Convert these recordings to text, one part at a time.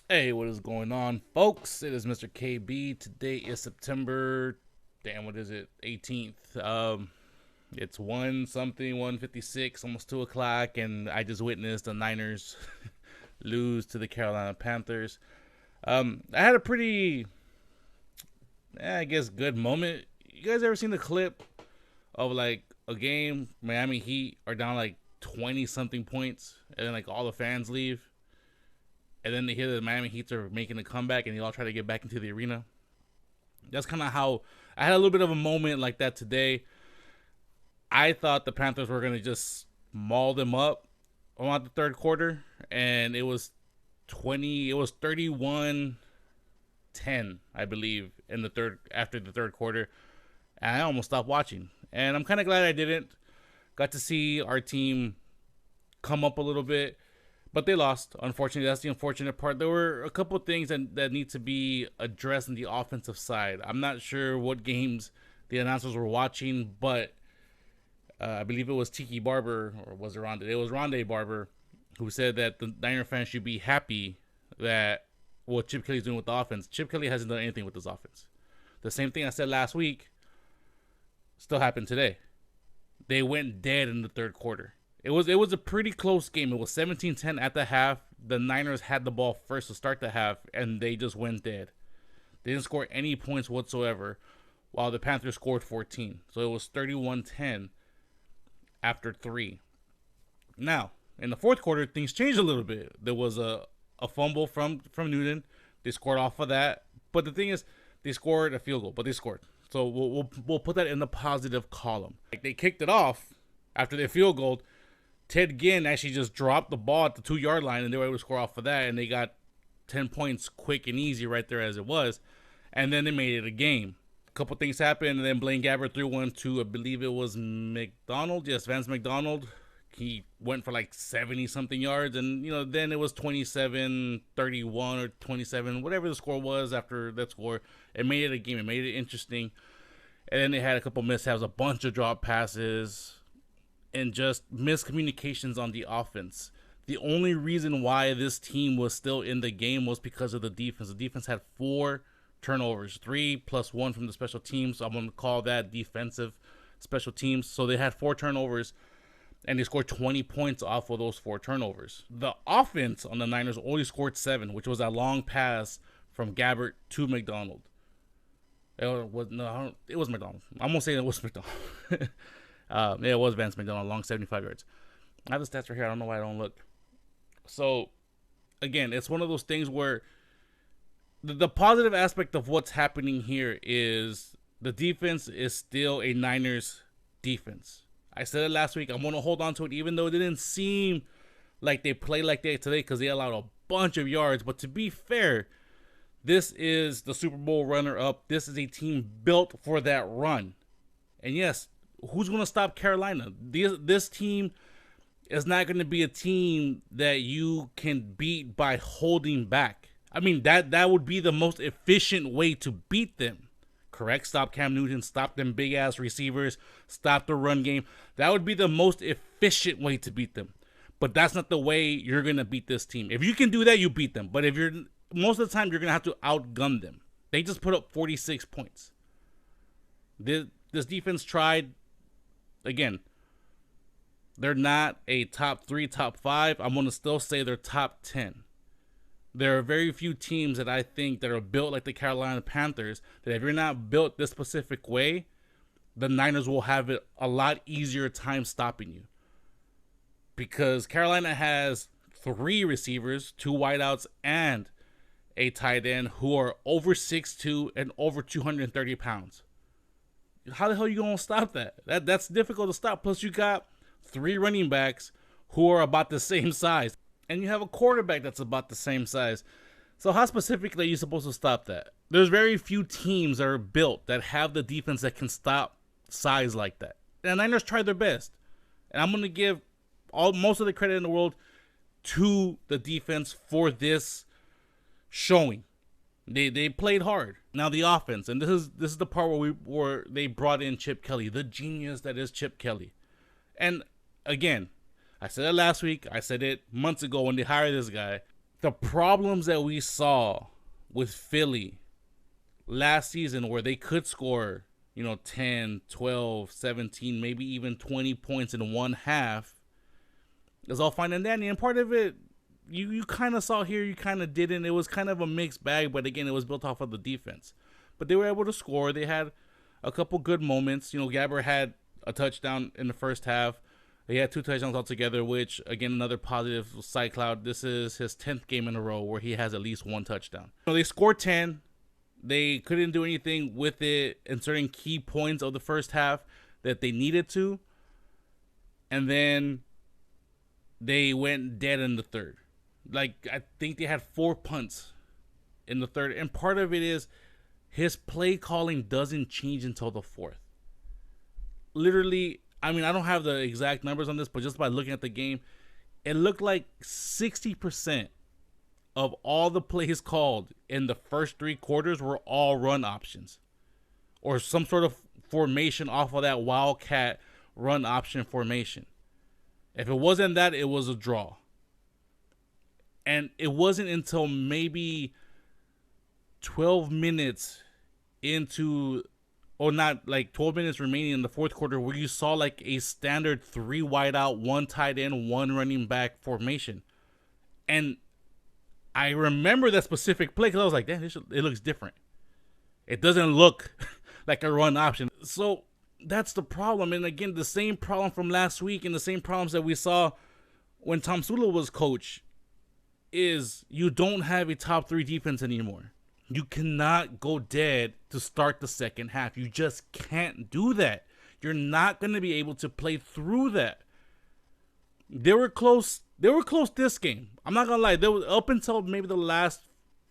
Hey, what is going on, folks? It is Mr. KB. Today is September, damn, what is it? 18th. It's 156, almost 2 o'clock, and I just witnessed the Niners lose to the Carolina Panthers. I had a pretty, I guess, good moment. You guys ever seen the clip of like a game, Miami Heat are down like 20 something points, and then like all the fans leave? And then they hear the Miami Heat are making a comeback, and they all try to get back into the arena. That's kind of how I had a little bit of a moment like that today. I thought the Panthers were gonna just maul them up on the third quarter, and it was 31-10, I believe, in the third after the third quarter, and I almost stopped watching. And I'm kind of glad I didn't. Got to see our team come up a little bit, but they lost. Unfortunately, that's the unfortunate part. There were a couple things that need to be addressed on the offensive side. I'm not sure what games the announcers were watching, but I believe it was Tiki Barber, or was it Rondé? It was Rondé Barber who said that the Niner fans should be happy that what Chip Kelly's doing with the offense. Chip Kelly hasn't done anything with this offense. The same thing I said last week still happened today. They went dead in the third quarter. It was a pretty close game. It was 17-10 at the half. The Niners had the ball first to start the half, and they just went dead. They didn't score any points whatsoever, while the Panthers scored 14. So it was 31-10 after 3. Now, in the fourth quarter, things changed a little bit. There was a fumble from Newton. They scored off of that. But the thing is, they scored a field goal, but they scored. So we'll put that in the positive column. Like, they kicked it off after their field goal. Ted Ginn actually just dropped the ball at the 2-yard line, and they were able to score off of that, and they got 10 points quick and easy right there as it was. And then they made it a game. A couple things happened, and then Blaine Gabbert threw one to, I believe it was McDonald. Yes, Vance McDonald. He went for like 70-something yards, and, then it was 27-31 or 27, whatever the score was after that score. It made it a game. It made it interesting. And then they had a couple mishaps, a bunch of drop passes, and just miscommunications on the offense. The only reason why this team was still in the game was because of the defense. The defense had 4 turnovers, 3 plus 1 from the special teams. So I'm going to call that defensive special teams. So they had 4 turnovers, and they scored 20 points off of those 4 turnovers. The offense on the Niners only scored 7, which was that long pass from Gabbert to McDonald. It was McDonald. I'm going to say it was McDonald. It was Vance McDonald, long 75 yards. I have the stats right here. I don't know why I don't look. So, again, it's one of those things where the positive aspect of what's happening here is the defense is still a Niners defense. I said it last week. I'm going to hold on to it, even though it didn't seem like they played like that today because they allowed a bunch of yards. But to be fair, this is the Super Bowl runner-up. This is a team built for that run. And yes, who's going to stop Carolina? This team is not going to be a team that you can beat by holding back. I mean, that would be the most efficient way to beat them. Correct? Stop Cam Newton, stop them big-ass receivers, stop the run game. That would be the most efficient way to beat them. But that's not the way you're going to beat this team. If you can do that, you beat them. But most of the time, you're going to have to outgun them. They just put up 46 points. This defense tried. Again, they're not a top 3, top 5. I'm going to still say they're top 10. There are very few teams that I think that are built like the Carolina Panthers, that if you're not built this specific way, the Niners will have it a lot easier time stopping you. Because Carolina has 3 receivers, 2 wideouts, and a tight end who are over 6'2" and over 230 pounds. How the hell are you going to stop that? That's difficult to stop. Plus, you got 3 running backs who are about the same size. And you have a quarterback that's about the same size. So how specifically are you supposed to stop that? There's very few teams that are built that have the defense that can stop size like that. And the Niners tried their best. And I'm going to give most of the credit in the world to the defense for this showing. They played hard. Now the offense, and this is the part where they brought in Chip Kelly, the genius that is Chip Kelly. And again, I said it last week. I said it months ago when they hired this guy. the problems that we saw with Philly last season where they could score, 10, 12, 17, maybe even 20 points in one half is all fine and dandy. And part of it, you kind of saw here, you kind of didn't. It was kind of a mixed bag, but again, it was built off of the defense. But they were able to score. They had a couple good moments. Gabber had a touchdown in the first half. They had 2 touchdowns altogether, which, again, another positive side cloud. This is his 10th game in a row where he has at least 1 touchdown. They scored 10. They couldn't do anything with it in certain key points of the first half that they needed to. And then they went dead in the third. I think they had 4 punts in the third. And part of it is his play calling doesn't change until the fourth. Literally, I don't have the exact numbers on this, but just by looking at the game, it looked like 60% of all the plays called in the first 3 quarters were all run options or some sort of formation off of that Wildcat run option formation. If it wasn't that, it was a draw. And it wasn't until maybe 12 minutes into, or not, 12 minutes remaining in the fourth quarter where you saw a standard 3 wide out, 1 tight end, 1 running back formation. And I remember that specific play because I was like, damn, it looks different. It doesn't look like a run option. So that's the problem. And again, the same problem from last week and the same problems that we saw when Tom Sula was coach is you don't have a top 3 defense anymore. You cannot go dead to start the second half. You just can't do that. You're not going to be able to play through that. They were close this game. I'm not going to lie. They were up until maybe the last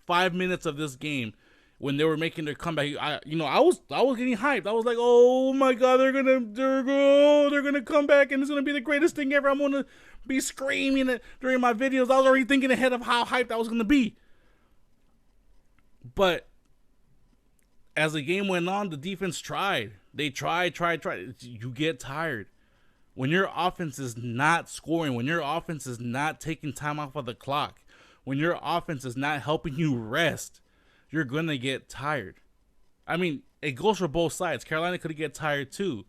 5 minutes of this game when they were making their comeback. I was getting hyped. I was like, "Oh my god, they're going to come back and it's going to be the greatest thing ever. I'm going to be screaming it during my videos." I was already thinking ahead of how hyped I was going to be. But as the game went on, the defense tried. They tried. You get tired. When your offense is not scoring, when your offense is not taking time off of the clock, when your offense is not helping you rest, you're going to get tired. It goes for both sides. Carolina could get tired too.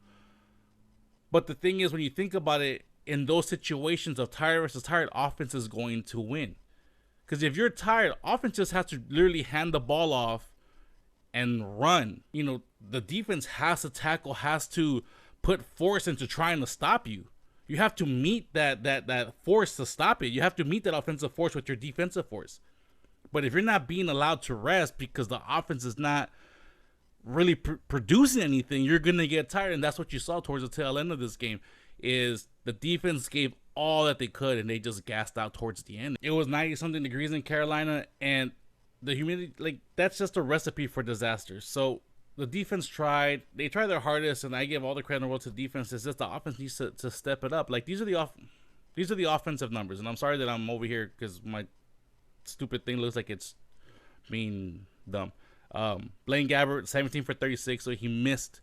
But the thing is, when you think about it, in those situations of tired versus tired, offense is going to win. Because if you're tired, offense just has to literally hand the ball off and run. The defense has to tackle, has to put force into trying to stop you. You have to meet that force to stop it. You have to meet that offensive force with your defensive force. But if you're not being allowed to rest because the offense is not really producing anything, you're going to get tired. And that's what you saw towards the tail end of this game is the defense gave all that they could and they just gassed out towards the end. It was 90-something degrees in Carolina and the humidity, that's just a recipe for disaster. So the defense tried. They tried their hardest, and I give all the credit in the world to the defense. It's just the offense needs to step it up. These are the offensive numbers, and I'm sorry that I'm over here because my stupid thing looks like it's being dumb. Blaine Gabbert, 17 for 36, so he missed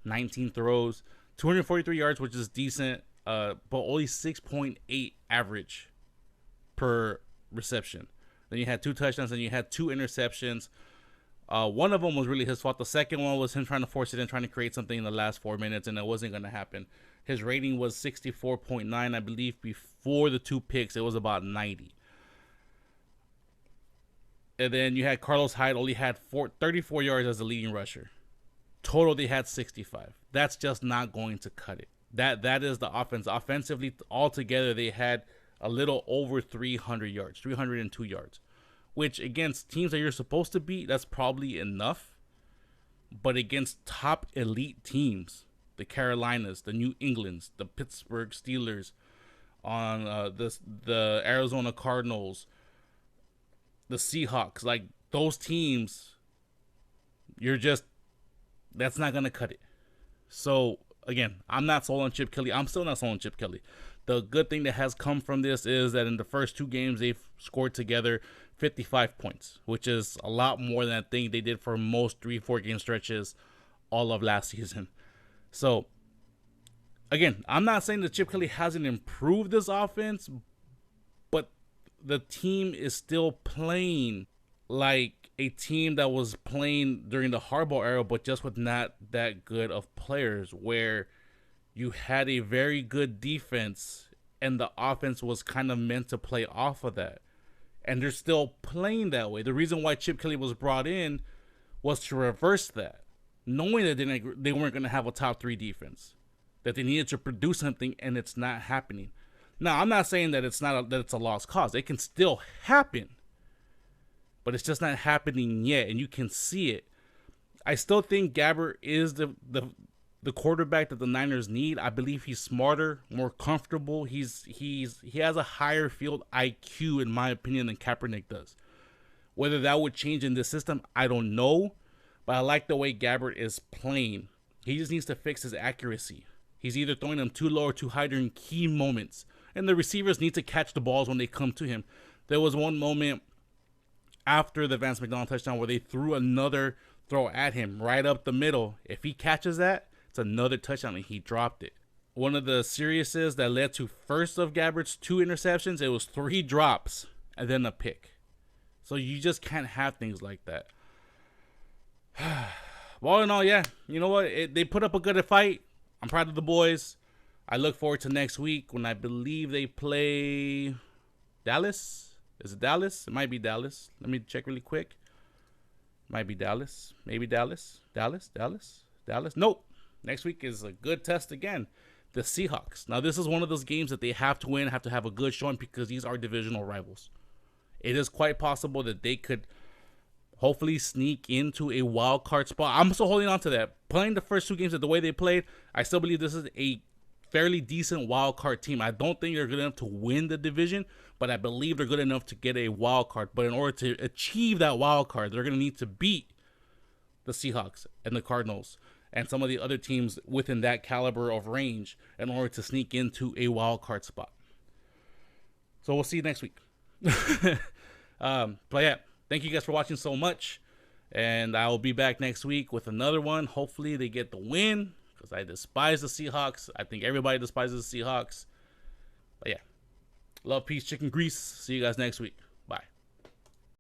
19 throws, 243 yards, which is decent, but only 6.8 average per reception. Then you had 2 touchdowns, and you had 2 interceptions. One of them was really his fault. The second one was him trying to force it and trying to create something in the last 4 minutes, and it wasn't going to happen. His rating was 64.9. I believe before the 2 picks, it was about 90. And then you had Carlos Hyde only had 34 yards as the leading rusher. Total, they had 65. That's just not going to cut it. That is the offense. Offensively, altogether, they had a little over 300 yards, 302 yards. Which, against teams that you're supposed to beat, that's probably enough. But against top elite teams, the Carolinas, the New Englands, the Pittsburgh Steelers, on the Arizona Cardinals, the Seahawks, those teams, that's not going to cut it. So, again, I'm not sold on Chip Kelly. I'm still not sold on Chip Kelly. The good thing that has come from this is that in the first 2 games, they've scored together 55 points, which is a lot more than I think they did for most 3-4 game stretches all of last season. So, again, I'm not saying that Chip Kelly hasn't improved this offense, but the team is still playing like a team that was playing during the Harbaugh era, but just with not that good of players, where you had a very good defense and the offense was kind of meant to play off of that. And they're still playing that way. The reason why Chip Kelly was brought in was to reverse that, knowing that they weren't going to have a top 3 defense, that they needed to produce something, and it's not happening. Now, I'm not saying that it's a lost cause. It can still happen, but it's just not happening yet, and you can see it. I still think Gabbert is the quarterback that the Niners need. I believe he's smarter, more comfortable. He has a higher field IQ, in my opinion, than Kaepernick does. Whether that would change in this system, I don't know. But I like the way Gabbert is playing. He just needs to fix his accuracy. He's either throwing them too low or too high during key moments. And the receivers need to catch the balls when they come to him. There was one moment after the Vance McDonald touchdown where they threw another throw at him right up the middle. If he catches that, it's another touchdown, and he dropped it. One of the seriouses that led to first of Gabbert's 2 interceptions, it was 3 drops and then a pick. So you just can't have things like that. All in all, yeah, you know what? They put up a good fight. I'm proud of the boys. I look forward to next week when I believe they play Dallas. Is it Dallas? It might be Dallas. Let me check really quick. Might be Dallas. Maybe Dallas. Dallas. Nope. Next week is a good test again. The Seahawks. Now, this is one of those games that they have to win, have to have a good showing, because these are divisional rivals. It is quite possible that they could hopefully sneak into a wild card spot. I'm still holding on to that. Playing the first 2 games the way they played, I still believe this is a fairly decent wild card team. I don't think they're good enough to win the division, but I believe they're good enough to get a wild card. But in order to achieve that wild card, they're going to need to beat the Seahawks and the Cardinals and some of the other teams within that caliber of range in order to sneak into a wild card spot. So we'll see you next week. But yeah, thank you guys for watching so much, and I will be back next week with another one. Hopefully they get the win, because I despise the Seahawks. I think everybody despises the Seahawks. But yeah, love, peace, chicken grease. See you guys next week.